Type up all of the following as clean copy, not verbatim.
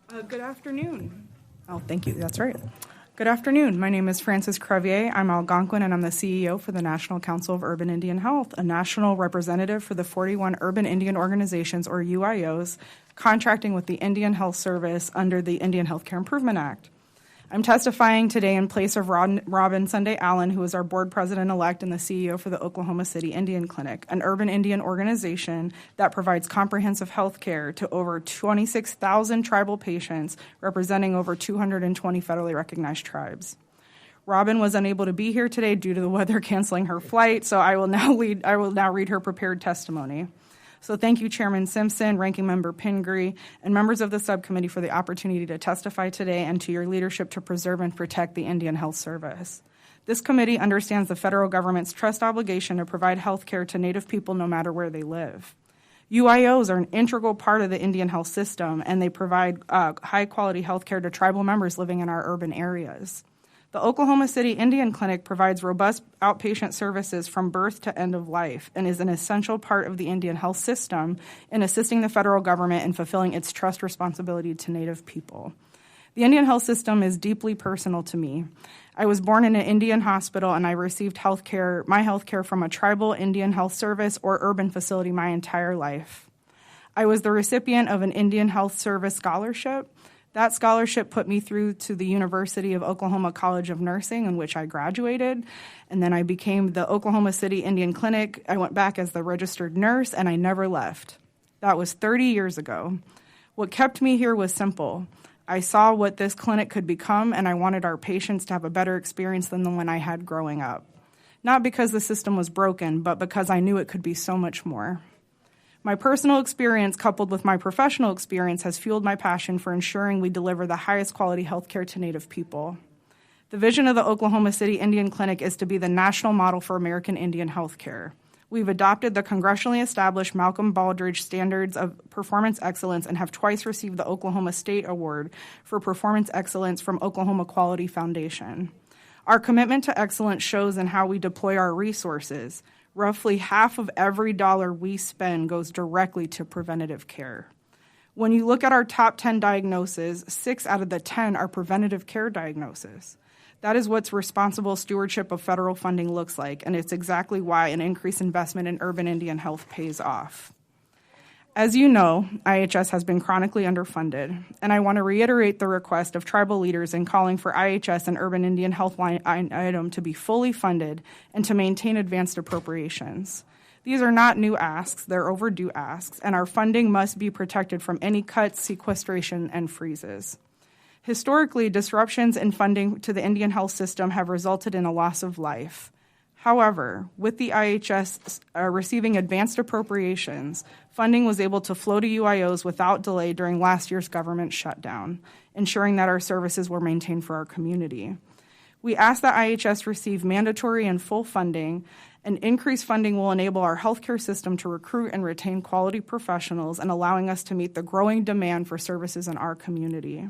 Good afternoon. Oh, thank you. That's right. Good afternoon. My name is Francys Crevier. I'm Algonquin, and I'm the CEO for the National Council of Urban Indian Health, a national representative for the 41 Urban Indian Organizations, or UIOs, contracting with the Indian Health Service under the Indian Healthcare Improvement Act. I'm testifying today in place of Robyn Sunday-Allen, who is our board president-elect and the CEO for the Oklahoma City Indian Clinic, an urban Indian organization that provides comprehensive health care to over 26,000 tribal patients, representing over 220 federally recognized tribes. Robyn was unable to be here today due to the weather canceling her flight, so I will now read her prepared testimony. So thank you, Chairman Simpson, Ranking Member Pingree, and members of the subcommittee for the opportunity to testify today, and to your leadership to preserve and protect the Indian Health Service. This committee understands the federal government's trust obligation to provide health care to Native people no matter where they live. UIOs are an integral part of the Indian health system, and they provide high-quality health care to tribal members living in our urban areas. The Oklahoma City Indian Clinic provides robust outpatient services from birth to end of life and is an essential part of the Indian health system in assisting the federal government in fulfilling its trust responsibility to Native people. The Indian health system is deeply personal to me. I was born in an Indian hospital, and I received my health care from a tribal Indian health service or urban facility my entire life. I was the recipient of an Indian Health Service scholarship. That scholarship put me through to the University of Oklahoma College of Nursing, in which I graduated, and then I became the Oklahoma City Indian Clinic. I went back as the registered nurse, and I never left. That was 30 years ago. What kept me here was simple. I saw what this clinic could become, and I wanted our patients to have a better experience than the one I had growing up. Not because the system was broken, but because I knew it could be so much more. My personal experience, coupled with my professional experience, has fueled my passion for ensuring we deliver the highest quality health care to Native people. The vision of the Oklahoma City Indian Clinic is to be the national model for American Indian health care. We've adopted the congressionally established Malcolm Baldrige standards of performance excellence and have twice received the Oklahoma State Award for Performance Excellence from Oklahoma Quality Foundation. Our commitment to excellence shows in how we deploy our resources. Roughly half of every dollar we spend goes directly to preventative care. When you look at our top 10 diagnoses, 6 out of the 10 are preventative care diagnoses. That is what responsible stewardship of federal funding looks like, and it's exactly why an increased investment in urban Indian health pays off. As you know, IHS has been chronically underfunded, and I want to reiterate the request of tribal leaders in calling for IHS and urban Indian health line item to be fully funded and to maintain advanced appropriations. These are not new asks, they're overdue asks, and our funding must be protected from any cuts, sequestration, and freezes. Historically, disruptions in funding to the Indian health system have resulted in a loss of life. However, with the IHS receiving advanced appropriations, funding was able to flow to UIOs without delay during last year's government shutdown, ensuring that our services were maintained for our community. We ask that IHS receive mandatory and full funding, and increased funding will enable our healthcare system to recruit and retain quality professionals and allowing us to meet the growing demand for services in our community.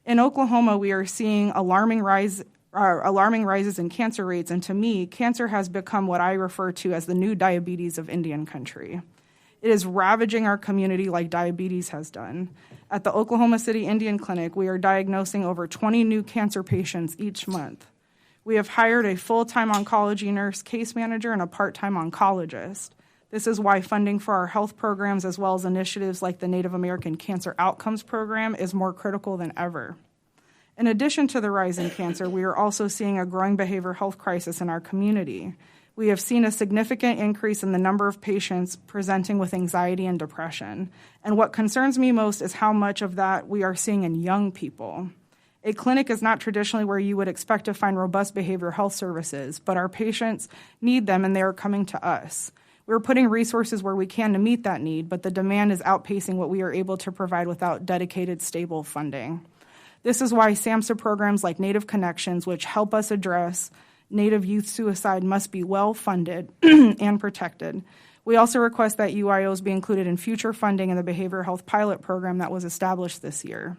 In Oklahoma, we are seeing alarming rises in cancer rates, and to me, cancer has become what I refer to as the new diabetes of Indian country. It is ravaging our community like diabetes has done. At the Oklahoma City Indian Clinic, we are diagnosing over 20 new cancer patients each month. We have hired a full-time oncology nurse case manager and a part-time oncologist. This is why funding for our health programs, as well as initiatives like the Native American Cancer Outcomes Program, is more critical than ever. In addition to the rise in cancer, we are also seeing a growing behavioral health crisis in our community. We have seen a significant increase in the number of patients presenting with anxiety and depression. And what concerns me most is how much of that we are seeing in young people. A clinic is not traditionally where you would expect to find robust behavioral health services, but our patients need them and they are coming to us. We're putting resources where we can to meet that need, but the demand is outpacing what we are able to provide without dedicated, stable funding. This is why SAMHSA programs like Native Connections, which help us address Native youth suicide, must be well funded and protected. We also request that UIOs be included in future funding in the behavioral health pilot program that was established this year.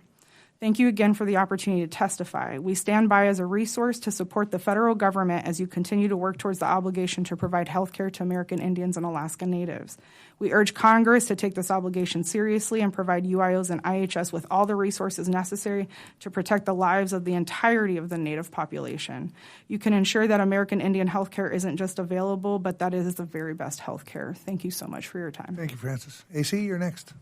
Thank you again for the opportunity to testify. We stand by as a resource to support the federal government as you continue to work towards the obligation to provide health care to American Indians and Alaska Natives. We urge Congress to take this obligation seriously and provide UIOs and IHS with all the resources necessary to protect the lives of the entirety of the Native population. You can ensure that American Indian health care isn't just available, but that it is the very best health care. Thank you so much for your time. Thank you, Francis. AC, you're next.